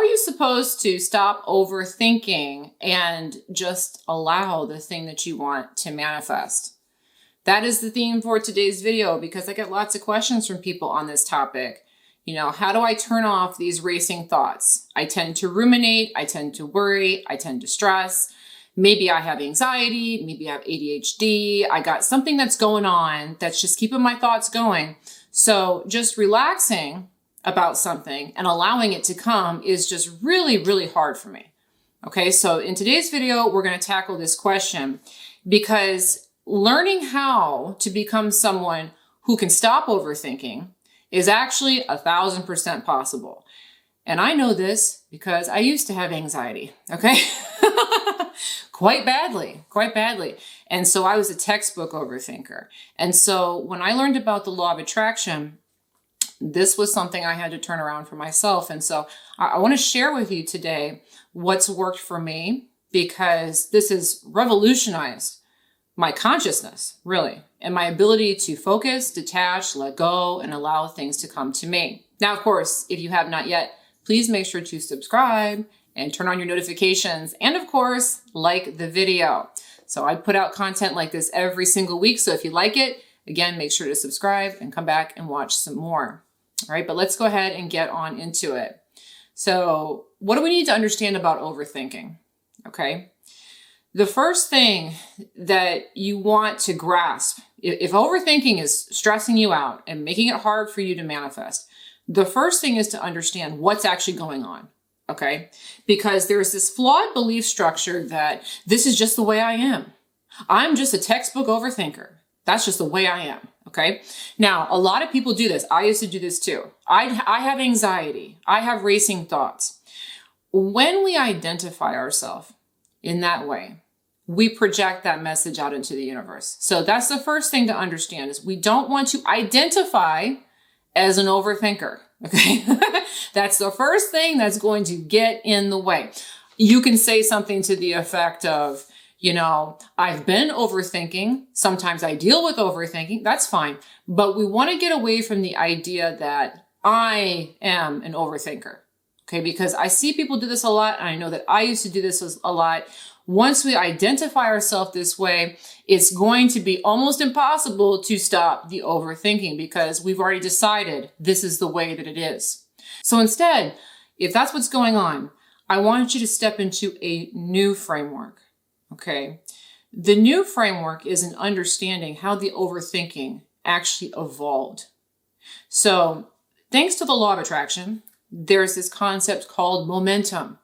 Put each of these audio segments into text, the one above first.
are you supposed to stop overthinking and just allow the thing that you want to manifest? That is the theme for today's video, because I get lots of questions from people on this topic. How do I turn off these racing thoughts? I tend to ruminate, I tend to worry, I tend to stress. Maybe I have anxiety, maybe I have ADHD. I got something that's going on that's just keeping my thoughts going. So just relaxing about something and allowing it to come is just really, really hard for me. Okay, so in today's video, we're going to tackle this question, because learning how to become someone who can stop overthinking is actually 1,000% possible. And I know this because I used to have anxiety, okay? Quite badly. And so I was a textbook overthinker. And so when I learned about the law of attraction, this was something I had to turn around for myself. And so I want to share with you today what's worked for me, because this has revolutionized my consciousness, really, and my ability to focus, detach, let go, and allow things to come to me. Now, of course, if you have not yet, please make sure to subscribe and turn on your notifications, and of course, like the video. So I put out content like this every single week. So if you like it, again, make sure to subscribe and come back and watch some more. All right, but let's go ahead and get on into it. So what do we need to understand about overthinking? Okay. The first thing that you want to grasp, if overthinking is stressing you out and making it hard for you to manifest, the first thing is to understand what's actually going on. Okay. Because there's this flawed belief structure that this is just the way I am. I'm just a textbook overthinker. That's just the way I am. Okay. Now, a lot of people do this. I used to do this too. I have anxiety. I have racing thoughts. When we identify ourselves in that way, we project that message out into the universe. So that's the first thing to understand, is we don't want to identify as an overthinker. Okay. That's the first thing that's going to get in the way. You can say something to the effect of, I've been overthinking. Sometimes I deal with overthinking. That's fine. But we want to get away from the idea that I am an overthinker. Okay. Because I see people do this a lot. And I know that I used to do this a lot. Once we identify ourselves this way, it's going to be almost impossible to stop the overthinking, because we've already decided this is the way that it is. So instead, if that's what's going on, I want you to step into a new framework. Okay. The new framework is an understanding how the overthinking actually evolved. So thanks to the law of attraction, there's this concept called momentum.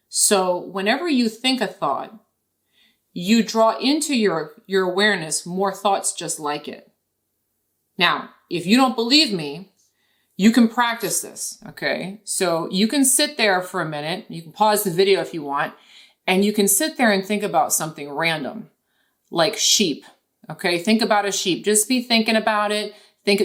So whenever you think a thought, you draw into your awareness more thoughts just like it. Now, if you don't believe me, you can practice this, okay? So you can sit there for a minute. You can pause the video if you want, and you can sit there and think about something random, like sheep, okay? Think about a sheep. Just be thinking about it.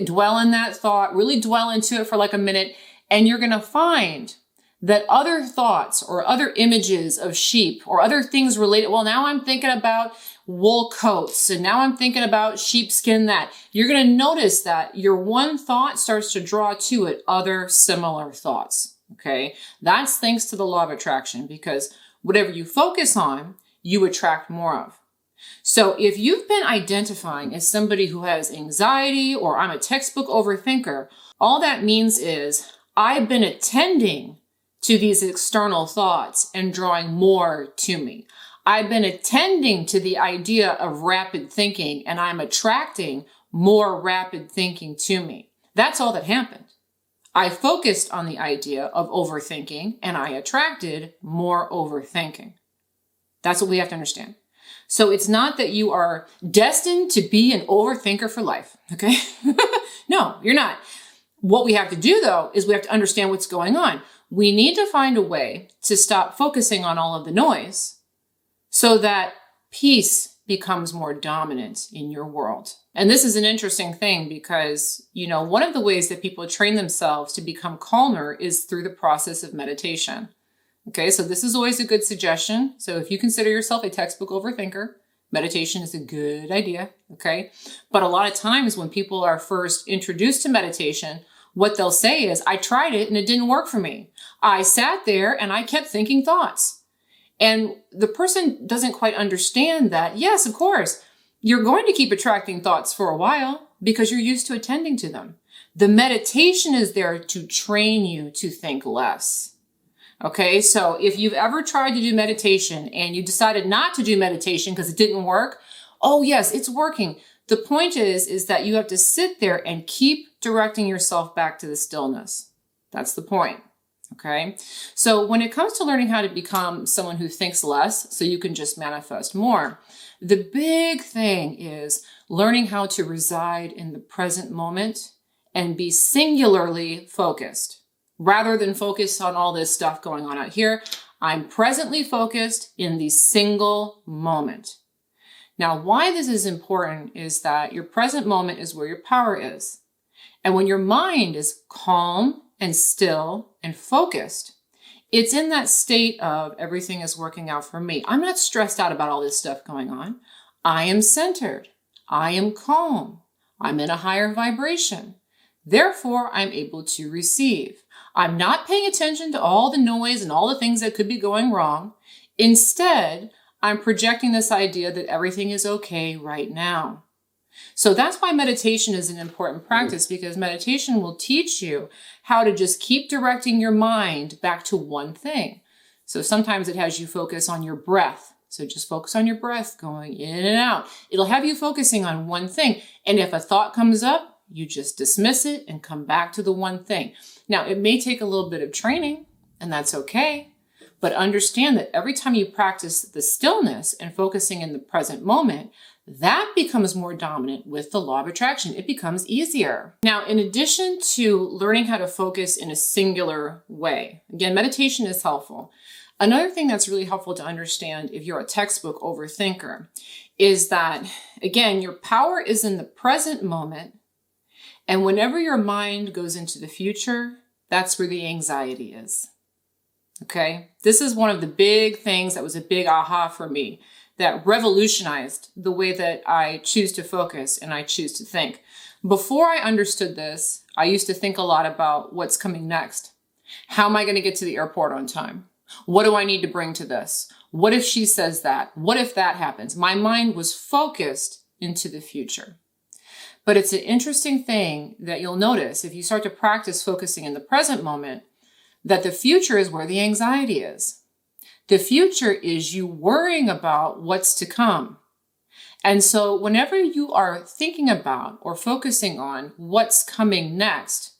Dwell in that thought, really dwell into it for like a minute, and you're going to find that other thoughts or other images of sheep or other things related, well, now I'm thinking about wool coats, and now I'm thinking about sheepskin that. You're going to notice that your one thought starts to draw to it other similar thoughts, okay? That's thanks to the law of attraction, because whatever you focus on, you attract more of. So if you've been identifying as somebody who has anxiety, or I'm a textbook overthinker, all that means is I've been attending to these external thoughts and drawing more to me. I've been attending to the idea of rapid thinking, and I'm attracting more rapid thinking to me. That's all that happened. I focused on the idea of overthinking, and I attracted more overthinking. That's what we have to understand. So it's not that you are destined to be an overthinker for life, okay? No, you're not. What we have to do, though, is we have to understand what's going on. We need to find a way to stop focusing on all of the noise so that peace becomes more dominant in your world. And this is an interesting thing because, one of the ways that people train themselves to become calmer is through the process of meditation. Okay, so this is always a good suggestion. So if you consider yourself a textbook overthinker, meditation is a good idea, okay? But a lot of times when people are first introduced to meditation, What they'll say is, I tried it and it didn't work for me. I sat there and I kept thinking thoughts. And the person doesn't quite understand that, yes, of course, you're going to keep attracting thoughts for a while because you're used to attending to them. The meditation is there to train you to think less. Okay, so if you've ever tried to do meditation and you decided not to do meditation because it didn't work, oh yes, it's working. The point is that you have to sit there and keep directing yourself back to the stillness. That's the point. Okay, so when it comes to learning how to become someone who thinks less so you can just manifest more, the big thing is learning how to reside in the present moment and be singularly focused rather than focus on all this stuff going on out here. I'm presently focused in the single moment. Now, why this is important is that your present moment is where your power is. And when your mind is calm and still and focused, it's in that state of everything is working out for me. I'm not stressed out about all this stuff going on. I am centered. I am calm. I'm in a higher vibration. Therefore, I'm able to receive. I'm not paying attention to all the noise and all the things that could be going wrong. Instead, I'm projecting this idea that everything is okay right now. So that's why meditation is an important practice, because meditation will teach you how to just keep directing your mind back to one thing. So sometimes it has you focus on your breath. So just focus on your breath going in and out. It'll have you focusing on one thing. And if a thought comes up, you just dismiss it and come back to the one thing. Now, it may take a little bit of training, and that's okay. But understand that every time you practice the stillness and focusing in the present moment, that becomes more dominant with the law of attraction. It becomes easier. Now, in addition to learning how to focus in a singular way, again, meditation is helpful. Another thing that's really helpful to understand if you're a textbook overthinker is that, again, your power is in the present moment. And whenever your mind goes into the future, that's where the anxiety is. Okay? This is one of the big things that was a big aha for me, that revolutionized the way that I choose to focus and I choose to think. Before I understood this, I used to think a lot about what's coming next. How am I going to get to the airport on time? What do I need to bring to this? What if she says that? What if that happens? My mind was focused into the future. But it's an interesting thing that you'll notice if you start to practice focusing in the present moment, that the future is where the anxiety is. The future is you worrying about what's to come. And so whenever you are thinking about or focusing on what's coming next,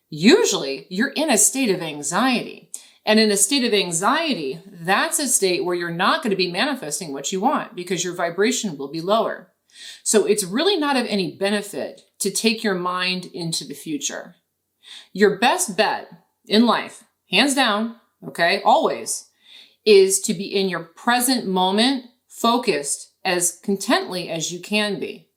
usually you're in a state of anxiety. And in a state of anxiety, that's a state where you're not going to be manifesting what you want because your vibration will be lower. So it's really not of any benefit to take your mind into the future. Your best bet in life, hands down, okay, always, is to be in your present moment, focused as contently as you can be.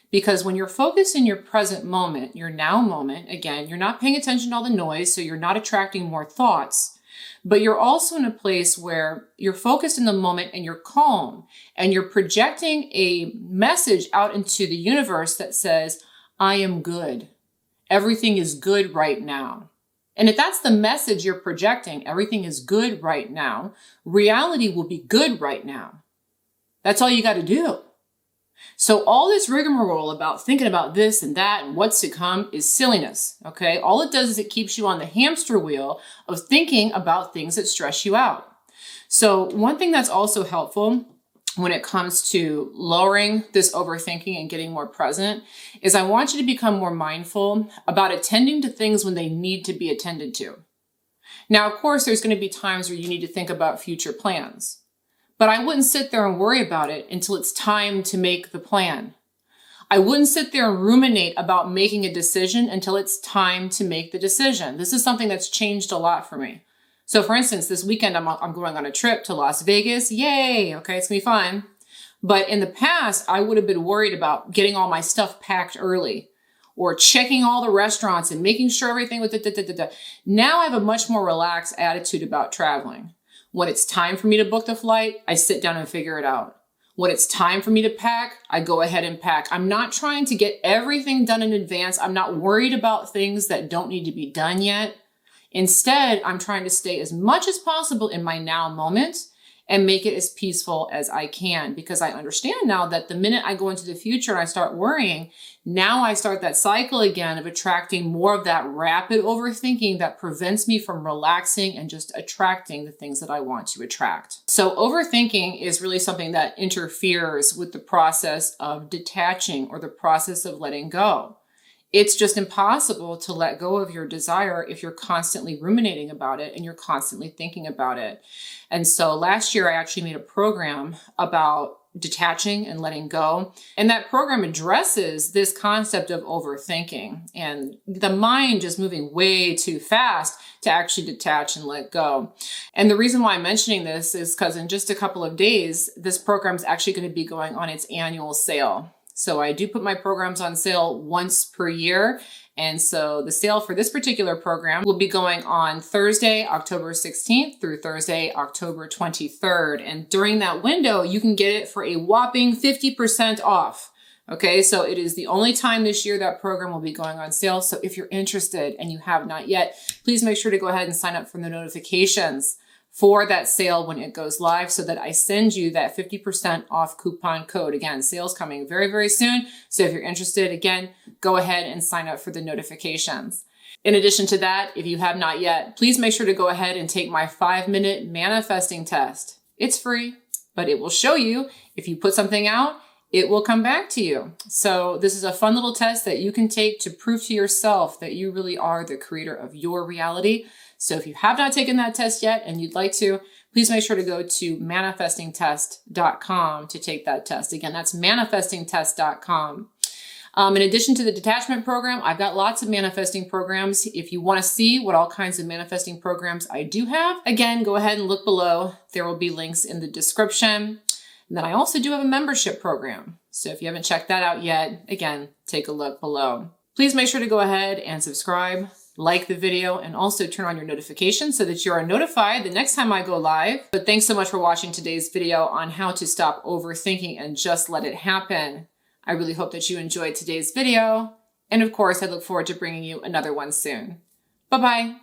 Because when you're focused in your present moment, your now moment, again, you're not paying attention to all the noise, so you're not attracting more thoughts, but you're also in a place where you're focused in the moment and you're calm and you're projecting a message out into the universe that says, I am good. Everything is good right now. And if that's the message you're projecting, everything is good right now, reality will be good right now. That's all you got to do. So all this rigmarole about thinking about this and that and what's to come is silliness, okay? All it does is it keeps you on the hamster wheel of thinking about things that stress you out. So one thing that's also helpful when it comes to lowering this overthinking and getting more present is I want you to become more mindful about attending to things when they need to be attended to. Now, of course, there's going to be times where you need to think about future plans. But I wouldn't sit there and worry about it until it's time to make the plan. I wouldn't sit there and ruminate about making a decision until it's time to make the decision. This is something that's changed a lot for me. So for instance, this weekend, I'm going on a trip to Las Vegas. Yay. Okay. It's gonna be fun. But in the past, I would have been worried about getting all my stuff packed early or checking all the restaurants and making sure everything was Now I have a much more relaxed attitude about traveling. When it's time for me to book the flight, I sit down and figure it out. When it's time for me to pack, I go ahead and pack. I'm not trying to get everything done in advance. I'm not worried about things that don't need to be done yet. Instead, I'm trying to stay as much as possible in my now moment and make it as peaceful as I can, because I understand now that the minute I go into the future and I start worrying, now I start that cycle again of attracting more of that rapid overthinking that prevents me from relaxing and just attracting the things that I want to attract. So overthinking is really something that interferes with the process of detaching or the process of letting go. It's just impossible to let go of your desire if you're constantly ruminating about it and you're constantly thinking about it. And so last year, I actually made a program about detaching and letting go. And that program addresses this concept of overthinking and the mind just moving way too fast to actually detach and let go. And the reason why I'm mentioning this is because in just a couple of days, this program is actually going to be going on its annual sale. So I do put my programs on sale once per year. And so the sale for this particular program will be going on Thursday, October 16th through Thursday, October 23rd. And during that window, you can get it for a whopping 50% off. Okay, so it is the only time this year that program will be going on sale. So if you're interested and you have not yet, please make sure to go ahead and sign up for the notifications for that sale when it goes live so that I send you that 50% off coupon code. Again, sale's coming very, very soon. So if you're interested, again, go ahead and sign up for the notifications. In addition to that, if you have not yet, please make sure to go ahead and take my 5-minute manifesting test. It's free, but it will show you if you put something out, it will come back to you. So this is a fun little test that you can take to prove to yourself that you really are the creator of your reality. So if you have not taken that test yet and you'd like to, please make sure to go to manifestingtest.com to take that test. Again, that's manifestingtest.com. In addition to the detachment program, I've got lots of manifesting programs. If you want to see what all kinds of manifesting programs I do have, again, go ahead and look below. There will be links in the description. And then I also do have a membership program. So if you haven't checked that out yet, again, take a look below. Please make sure to go ahead and subscribe, like the video, and also turn on your notifications so that you are notified the next time I go live. But thanks so much for watching today's video on how to stop overthinking and just let it happen. I really hope that you enjoyed today's video. And of course, I look forward to bringing you another one soon. Bye-bye.